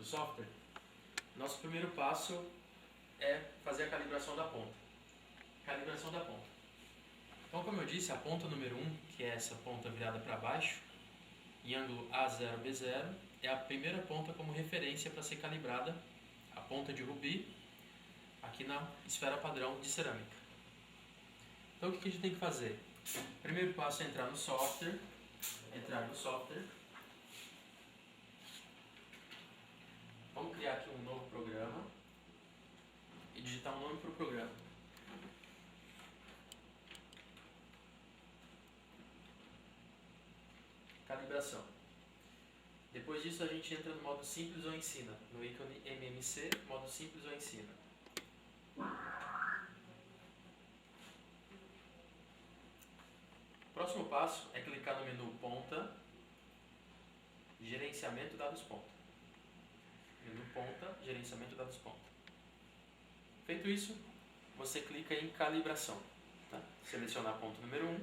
do software, nosso primeiro passo é fazer a calibração da ponta. Calibração da ponta. Então, como eu disse, a ponta número 1, que é essa ponta virada para baixo, em ângulo A0, B0, é a primeira ponta como referência para ser calibrada, a ponta de rubi, aqui na esfera padrão de cerâmica. Então, o que a gente tem que fazer? O primeiro passo é entrar no software, Vamos criar aqui um novo programa e digitar um nome para o programa. Calibração. Depois disso a gente entra no modo simples ou ensina, no ícone MMC, modo simples ou ensina. O próximo passo é clicar no menu ponta, gerenciamento dados ponta. Menu ponta, gerenciamento dados ponta. Feito isso, você clica em calibração. Tá? Selecionar ponto número 1,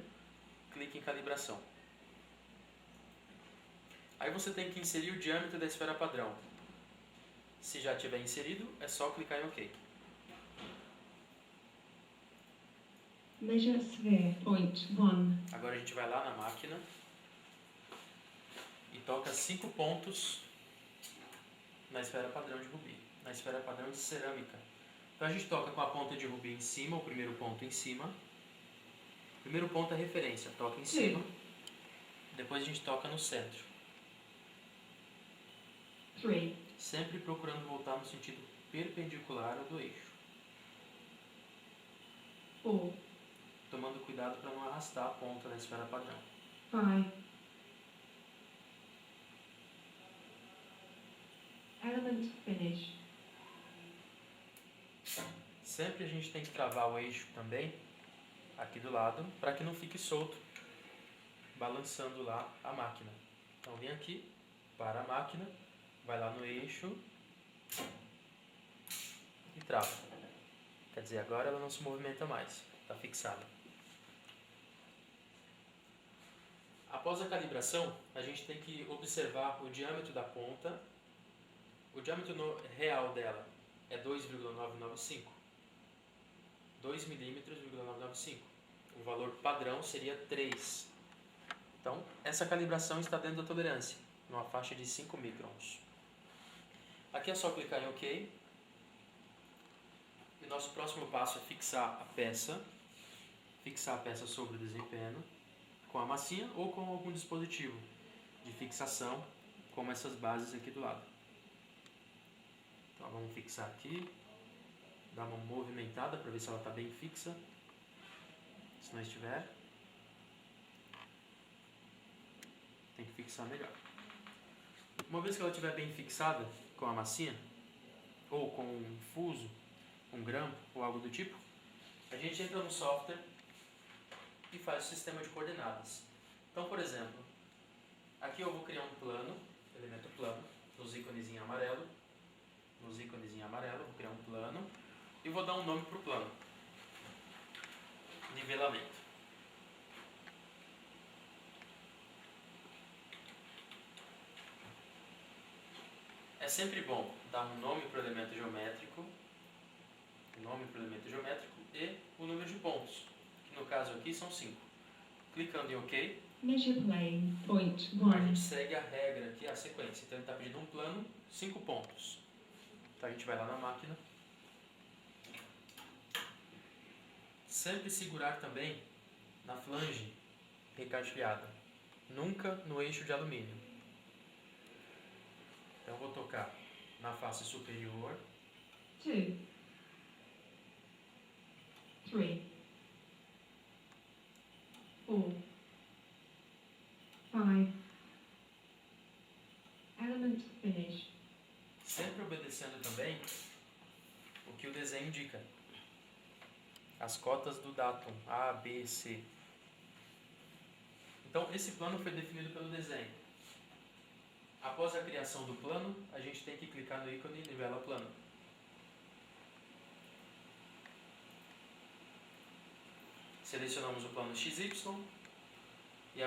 clique em calibração. Aí você tem que inserir o diâmetro da esfera padrão. Se já tiver inserido, é só clicar em OK. Measure sphere, point 1. Agora a gente vai lá na máquina e toca 5 pontos na esfera padrão de rubi, na esfera padrão de cerâmica. Então a gente toca com a ponta de rubi em cima, o primeiro ponto em cima. O primeiro ponto é referência, toca em cima. Depois a gente toca no centro. 3. Sempre procurando voltar no sentido perpendicular ao do eixo. 4. Tomando cuidado para não arrastar a ponta da esfera padrão. 5. Element finish. Sempre a gente tem que travar o eixo também, aqui do lado, para que não fique solto, balançando lá a máquina. Então vem aqui, para a máquina, vai lá no eixo e trava. Quer dizer, agora ela não se movimenta mais, está fixada. Após a calibração, a gente tem que observar o diâmetro da ponta. O diâmetro real dela é 2,995. 2 milímetros, 995. O valor padrão seria 3. Então, essa calibração está dentro da tolerância, numa faixa de 5 microns. Aqui é só clicar em OK. E nosso próximo passo é fixar a peça sobre o desempenho, com a massinha ou com algum dispositivo de fixação, como essas bases aqui do lado. Então vamos fixar aqui, dar uma movimentada para ver se ela está bem fixa. Se não estiver, tem que fixar melhor. Uma vez que ela estiver bem fixada com a massinha, ou com um fuso, um grampo ou algo do tipo, a gente entra no software e faz o sistema de coordenadas. Então, por exemplo, aqui eu vou criar um plano, elemento plano, nos ícones em amarelo. Vou criar um plano e vou dar um nome para o plano. Nivelamento. É sempre bom dar um nome para o elemento geométrico, e o número de pontos, que no caso aqui são 5. Clicando em OK, Measure plane, point a 1. gente segue a regra aqui, a sequência. Então ele está pedindo um plano, 5 pontos. Então a gente vai lá na máquina. Sempre segurar também na flange recartilhada, nunca no eixo de alumínio. Então eu vou tocar na face superior. 2. 3. 4. 5. Element finish. Sempre obedecendo também o que o desenho indica. As cotas do datum, A, B, C. Então, esse plano foi definido pelo desenho. Após a criação do plano, a gente tem que clicar no ícone Nivela Plano. Selecionamos o plano XY e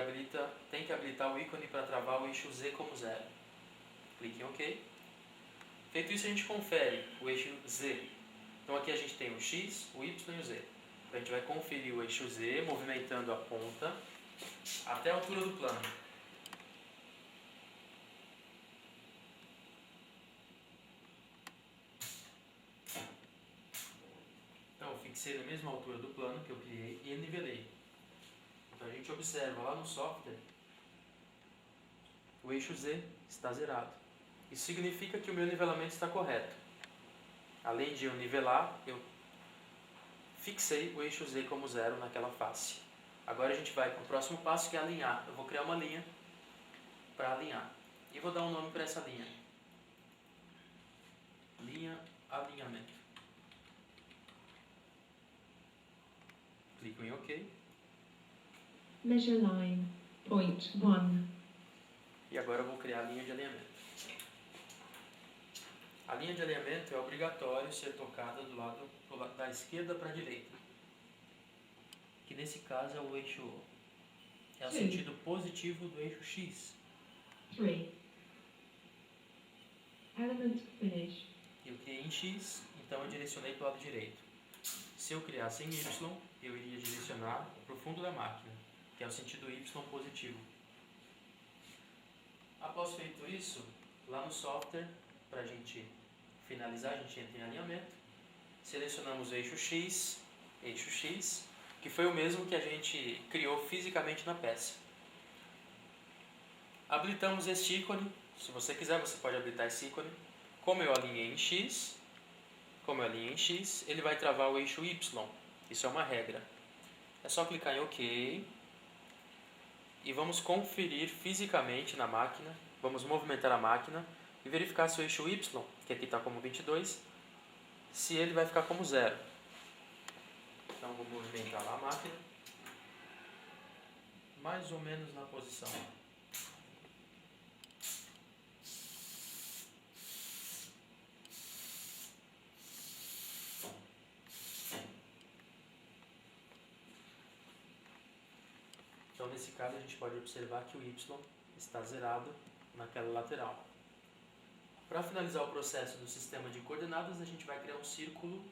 tem que habilitar o ícone para travar o eixo Z como 0. Clique em OK. Feito isso, a gente confere o eixo Z. Então aqui a gente tem o X, o Y e o Z. Então a gente vai conferir o eixo Z, movimentando a ponta até a altura do plano. Então eu fixei na mesma altura do plano que eu criei e nivelei. Então a gente observa lá no software, o eixo Z está zerado. Isso significa que o meu nivelamento está correto. Além de eu nivelar, eu fixei o eixo Z como zero naquela face. Agora a gente vai para o próximo passo, que é alinhar. Eu vou criar uma linha para alinhar. E vou dar um nome para essa linha. Linha alinhamento. Clico em OK. Measure line. Point 1. E agora eu vou criar a linha de alinhamento. A linha de alinhamento é obrigatório ser tocada do lado da esquerda para a direita. Que nesse caso é o eixo, é o sentido positivo do eixo X. 3. Element finish. Eu criei em X, então eu direcionei para o lado direito. Se eu criasse em Y, eu iria direcionar para o fundo da máquina, que é o sentido Y positivo. Após feito isso, lá no software, para a gente finalizar, a gente entra em alinhamento, selecionamos o eixo X, que foi o mesmo que a gente criou fisicamente na peça. Habilitamos este ícone. Se você quiser, você pode habilitar esse ícone. Como eu alinhei em X, ele vai travar o eixo Y. Isso é uma regra. É só clicar em OK. E vamos conferir fisicamente na máquina. Vamos movimentar a máquina e verificar se o eixo Y, que aqui está como 22, se ele vai ficar como 0. Então vou movimentar lá a máquina, mais ou menos na posição. Então nesse caso a gente pode observar que o Y está zerado naquela lateral. Para finalizar o processo do sistema de coordenadas, a gente vai criar um círculo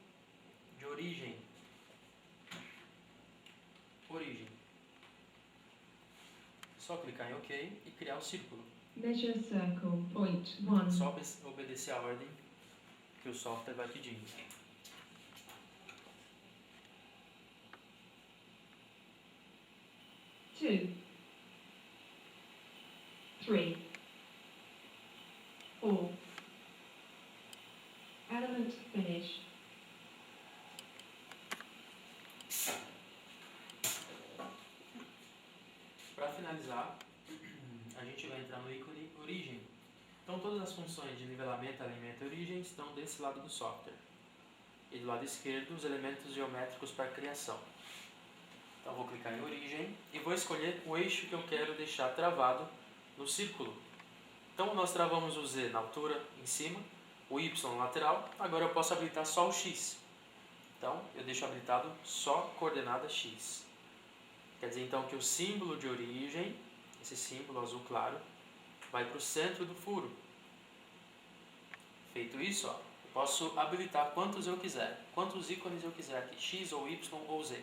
de origem. Só clicar em OK e criar o círculo. Measure circle. Point 1. Só obedecer a ordem que o software vai pedindo. Two. 3. 4. Element finish. Para finalizar, a gente vai entrar no ícone origem. Então todas as funções de nivelamento, alinhamento e origem estão desse lado do software. E do lado esquerdo, os elementos geométricos para criação. Então vou clicar em origem e vou escolher o eixo que eu quero deixar travado no círculo. Então nós travamos o Z na altura, em cima, o Y na lateral, agora eu posso habilitar só o X. Então eu deixo habilitado só coordenada X. Quer dizer então que o símbolo de origem, esse símbolo azul claro, vai para o centro do furo. Feito isso, eu posso habilitar quantos eu quiser, quantos ícones eu quiser aqui, X ou Y ou Z.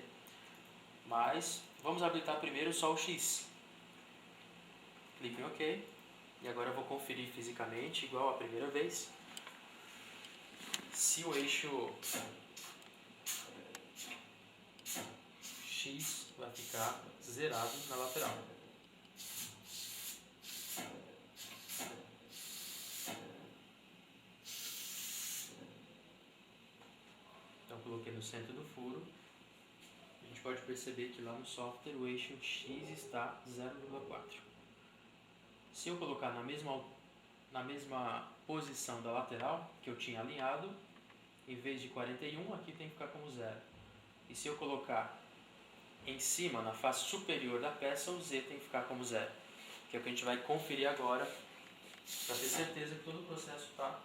Mas vamos habilitar primeiro só o X. Clique em OK. E agora eu vou conferir fisicamente, igual a primeira vez, se o eixo X vai ficar zerado na lateral. Então coloquei no centro do furo. A gente pode perceber que lá no software o eixo X está 0,4. Se eu colocar na mesma posição da lateral que eu tinha alinhado, em vez de 41, aqui tem que ficar como 0. E se eu colocar em cima, na face superior da peça, o Z tem que ficar como 0. Que é o que a gente vai conferir agora, para ter certeza que todo o processo está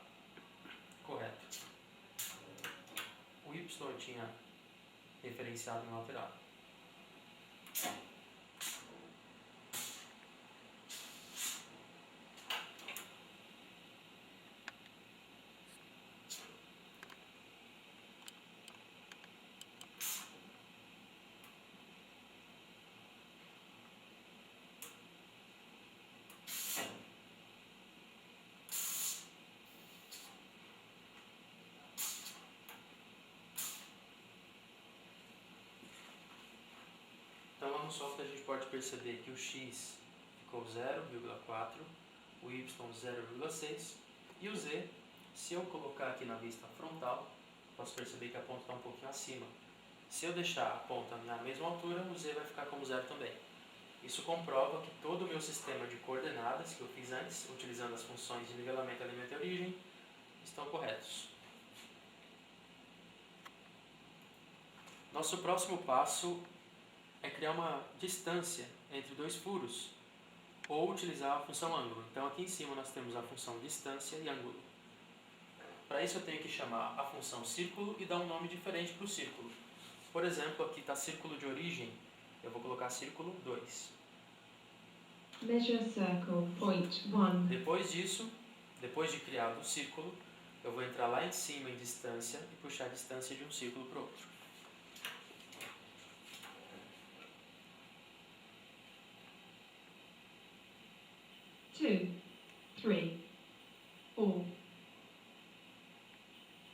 correto. O Y eu tinha referenciado na lateral. no software a gente pode perceber que o x ficou 0,4, o y 0,6 e o z, se eu colocar aqui na vista frontal, posso perceber que a ponta está um pouquinho acima. Se eu deixar a ponta na mesma altura, o z vai ficar como 0 também. Isso comprova que todo o meu sistema de coordenadas que eu fiz antes, utilizando as funções de nivelamento, alimento e origem, estão corretos. Nosso próximo passo é criar uma distância entre dois furos, ou utilizar a função ângulo. Então aqui em cima nós temos a função distância e ângulo. Para isso eu tenho que chamar a função círculo e dar um nome diferente para o círculo. Por exemplo, aqui está círculo de origem, eu vou colocar círculo 2. Measure circle, point 1. Depois disso, depois de criado o círculo, eu vou entrar lá em cima em distância e puxar a distância de um círculo para o outro. Two, three, four.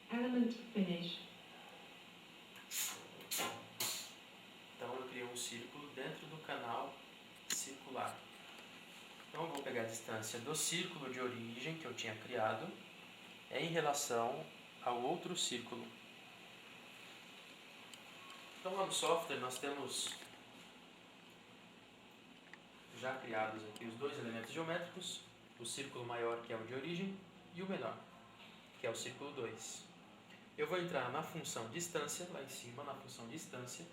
Element finish. Então eu criei um círculo dentro do canal circular. Então eu vou pegar a distância do círculo de origem que eu tinha criado em relação ao outro círculo. Então lá no software nós temos já criados aqui os dois elementos geométricos, o círculo maior que é o de origem e o menor, que é o círculo 2. Eu vou entrar na função distância, lá em cima na função distância,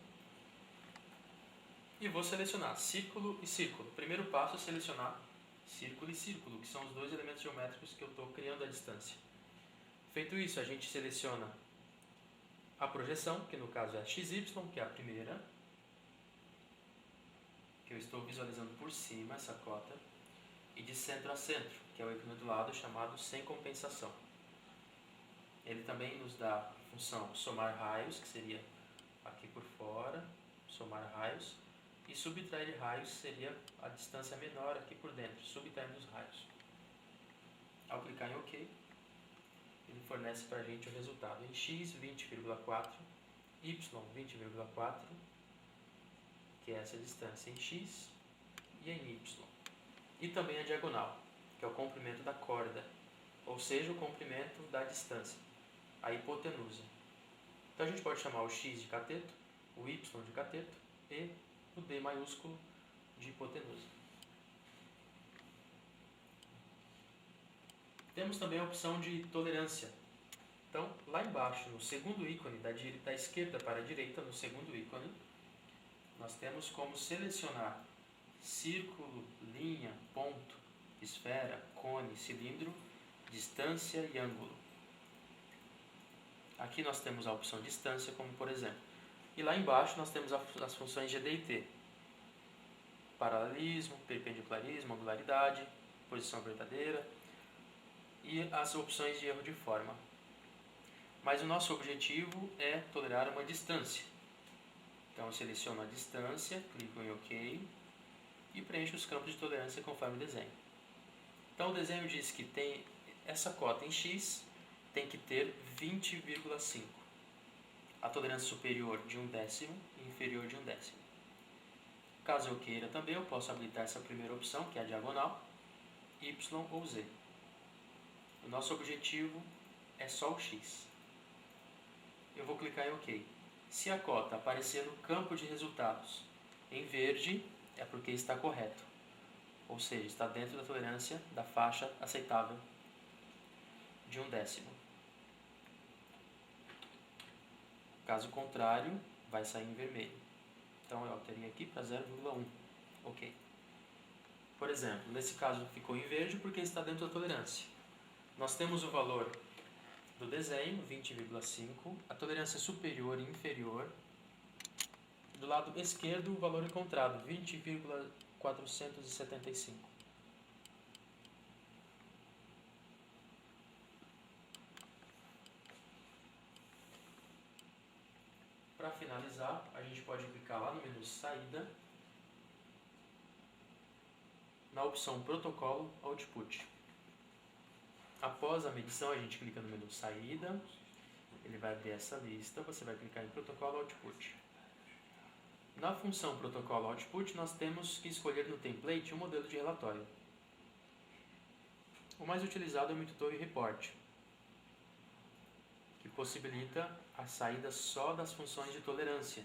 e vou selecionar círculo e círculo. O primeiro passo é selecionar círculo e círculo, que são os dois elementos geométricos que eu estou criando a distância. Feito isso, a gente seleciona a projeção, que no caso é a XY, que é a primeira, que eu estou visualizando por cima, essa cota, e de centro a centro, que é o ícone do lado chamado sem compensação. Ele também nos dá a função somar raios, que seria aqui por fora, somar raios, e subtrair raios seria a distância menor aqui por dentro, subtraindo os raios. Ao clicar em OK, ele fornece para a gente o resultado em x 20,4, y 20,4, que é essa distância em x e em y. E também a diagonal, que é o comprimento da corda, ou seja, o comprimento da distância, a hipotenusa. Então a gente pode chamar o x de cateto, o y de cateto e o d maiúsculo de hipotenusa. Temos também a opção de tolerância. Então, lá embaixo, no segundo ícone, da esquerda para a direita, no segundo ícone, nós temos como selecionar círculo, linha, ponto, esfera, cone, cilindro, distância e ângulo. Aqui nós temos a opção distância, como por exemplo. E lá embaixo nós temos as funções GD e T. Paralelismo, perpendicularismo, angularidade, posição verdadeira e as opções de erro de forma. Mas o nosso objetivo é tolerar uma distância. Então eu seleciono a distância, clico em OK e preencho os campos de tolerância conforme o desenho. Então o desenho diz que tem essa cota em x tem que ter 20,5. A tolerância superior de 1/10 e inferior de 1/10. Caso eu queira também, eu posso habilitar essa primeira opção, que é a diagonal, y ou z. O nosso objetivo é só o x. Eu vou clicar em OK. Se a cota aparecer no campo de resultados em verde, é porque está correto. Ou seja, está dentro da tolerância da faixa aceitável de 1/10. Caso contrário, vai sair em vermelho. Então eu alterei aqui para 0,1. OK. Por exemplo, nesse caso ficou em verde porque está dentro da tolerância. Nós temos o valor do desenho, 20,5, a tolerância superior e inferior. Do lado esquerdo, o valor encontrado, 20,475. Para finalizar, a gente pode clicar lá no menu Saída, na opção Protocolo Output. Após a medição, a gente clica no menu Saída, ele vai abrir essa lista, você vai clicar em Protocolo Output. Na função protocolo output, nós temos que escolher no template um modelo de relatório. O mais utilizado é o Mitutoyo Report, que possibilita a saída só das funções de tolerância.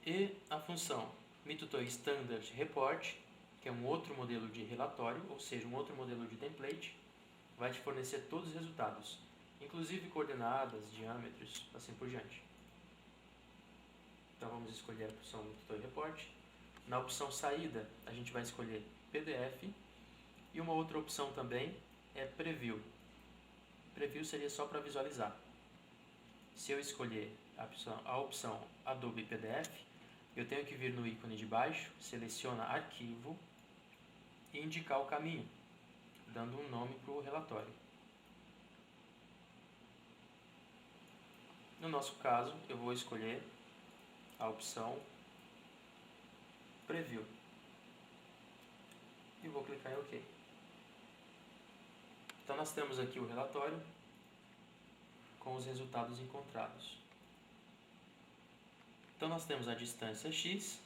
E a função Mitutoyo Standard Report, que é um outro modelo de relatório, ou seja, um outro modelo de template, vai te fornecer todos os resultados, inclusive coordenadas, diâmetros, assim por diante. Então vamos escolher a opção Mitutoyo Report. Na opção saída, a gente vai escolher PDF. E uma outra opção também é Preview. Preview seria só para visualizar. Se eu escolher a opção Adobe PDF, eu tenho que vir no ícone de baixo, seleciona Arquivo e indicar o caminho, dando um nome para o relatório. No nosso caso, eu vou escolher a opção Preview e vou clicar em OK. Então nós temos aqui o relatório com os resultados encontrados. Então nós temos a distância x,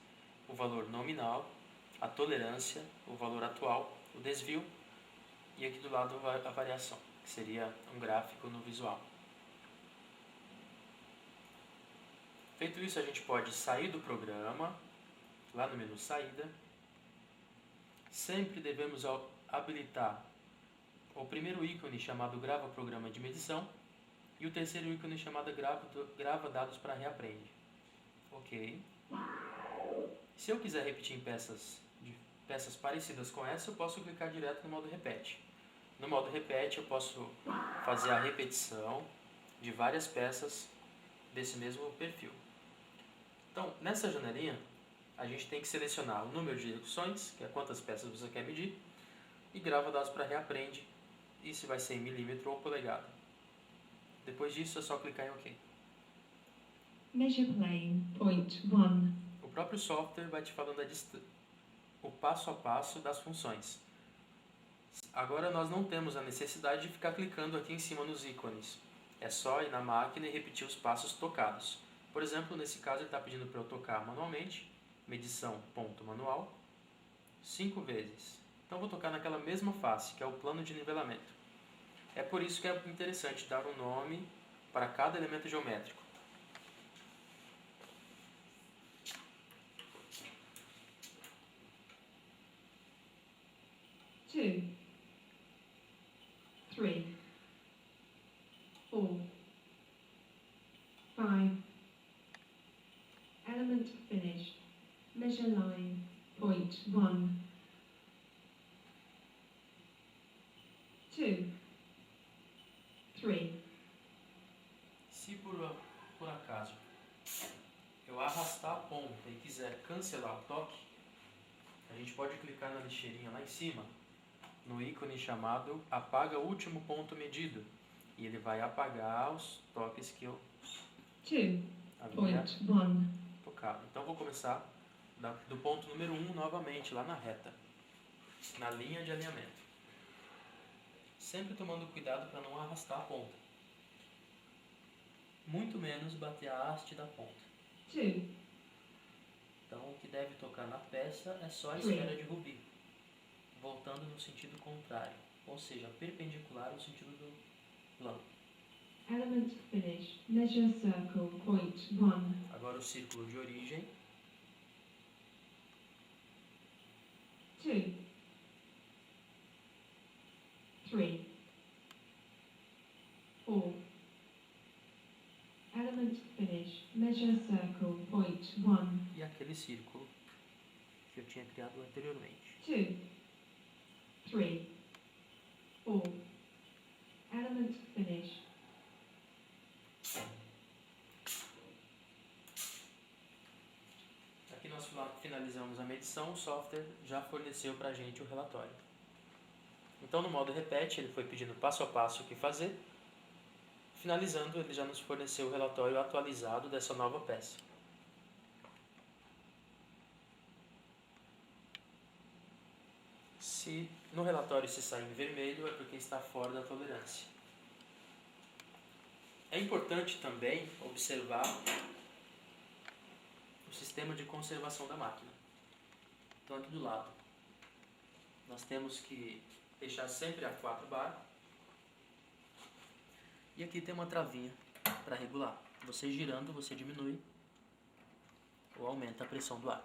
o valor nominal, a tolerância, o valor atual, o desvio e aqui do lado a variação, que seria um gráfico no visual. Feito isso, a gente pode sair do programa, lá no menu saída. Sempre devemos habilitar o primeiro ícone chamado grava programa de medição e o terceiro ícone chamado grava dados para reaprende. Ok. Se eu quiser repetir em peças parecidas com essa, eu posso clicar direto no modo repete. No modo repete eu posso fazer a repetição de várias peças desse mesmo perfil. Então, nessa janelinha, a gente tem que selecionar o número de execuções, que é quantas peças você quer medir, e grava dados para reaprende, e se vai ser em milímetro ou polegada. Depois disso é só clicar em OK. Measure plane, point 1. O próprio software vai te falando o passo a passo das funções. Agora nós não temos a necessidade de ficar clicando aqui em cima nos ícones. É só ir na máquina e repetir os passos tocados. Por exemplo, nesse caso ele está pedindo para eu tocar manualmente, medição ponto manual, 5 vezes. Então vou tocar naquela mesma face, que é o plano de nivelamento. É por isso que é interessante dar um nome para cada elemento geométrico. Two, 3, 4, 5. Element finished. Measure line, point 1. 2, 3. Se por acaso eu arrastar a ponta e quiser cancelar o toque, a gente pode clicar na lixeirinha lá em cima, no ícone chamado apaga o último ponto medido, e ele vai apagar os toques que eu 2, havia point 1. tocado. Então vou começar do ponto número 1 novamente, lá na reta, na linha de alinhamento. Sempre tomando cuidado para não arrastar a ponta. Muito menos bater a haste da ponta. 2, Então o que deve tocar na peça é só a esfera de rubi, voltando no sentido contrário, ou seja, perpendicular ao sentido do plano. Element finished. Measure circle, point 1. Agora o círculo de origem. 2, 3, 4. Element finished. Measure circle, point 1. E aquele círculo que eu tinha criado anteriormente. 2, 3, 4. Element finished. Aqui nós finalizamos a medição, o software já forneceu para a gente o relatório. Então no modo repete, ele foi pedindo passo a passo o que fazer. Finalizando, ele já nos forneceu o relatório atualizado dessa nova peça. Se no relatório se sair em vermelho, é porque está fora da tolerância. É importante também observar o sistema de conservação da máquina. Então aqui do lado, nós temos que deixar sempre a 4 bar. E aqui tem uma travinha para regular. Você girando, você diminui ou aumenta a pressão do ar.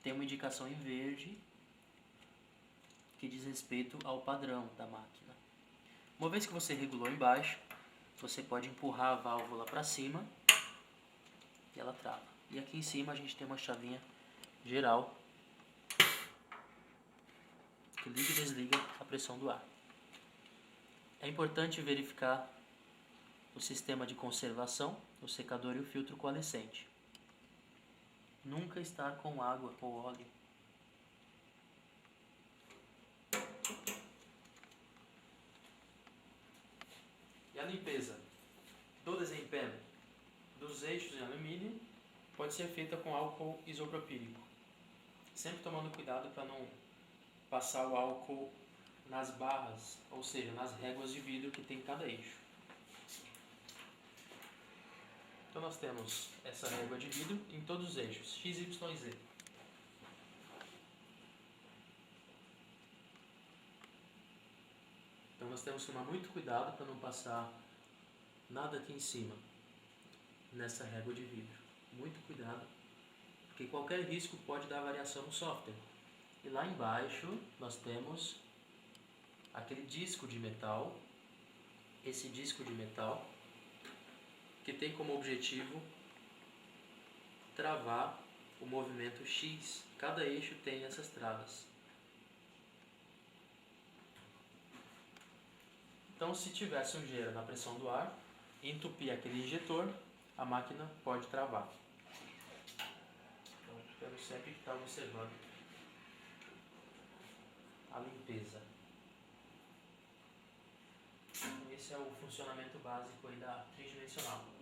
Tem uma indicação em verde que diz respeito ao padrão da máquina. Uma vez que você regulou embaixo, você pode empurrar a válvula para cima e ela trava. E aqui em cima a gente tem uma chavinha geral que liga e desliga a pressão do ar. É importante verificar o sistema de conservação, o secador e o filtro coalescente. Nunca estar com água ou óleo. E a limpeza do desempenho dos eixos em alumínio pode ser feita com álcool isopropílico. Sempre tomando cuidado para não passar o álcool nas barras, ou seja, nas réguas de vidro que tem em cada eixo. Então nós temos essa régua de vidro em todos os eixos, X, Y e Z. Então nós temos que tomar muito cuidado para não passar nada aqui em cima, nessa régua de vidro. Muito cuidado, porque qualquer risco pode dar variação no software. E lá embaixo nós temos aquele disco de metal, esse disco de metal, que tem como objetivo travar o movimento X. Cada eixo tem essas travas. Então, se tiver sujeira na pressão do ar, entupir aquele injetor, a máquina pode travar. Então, temos sempre que estar observando a limpeza. Esse é o funcionamento básico aí da tridimensional.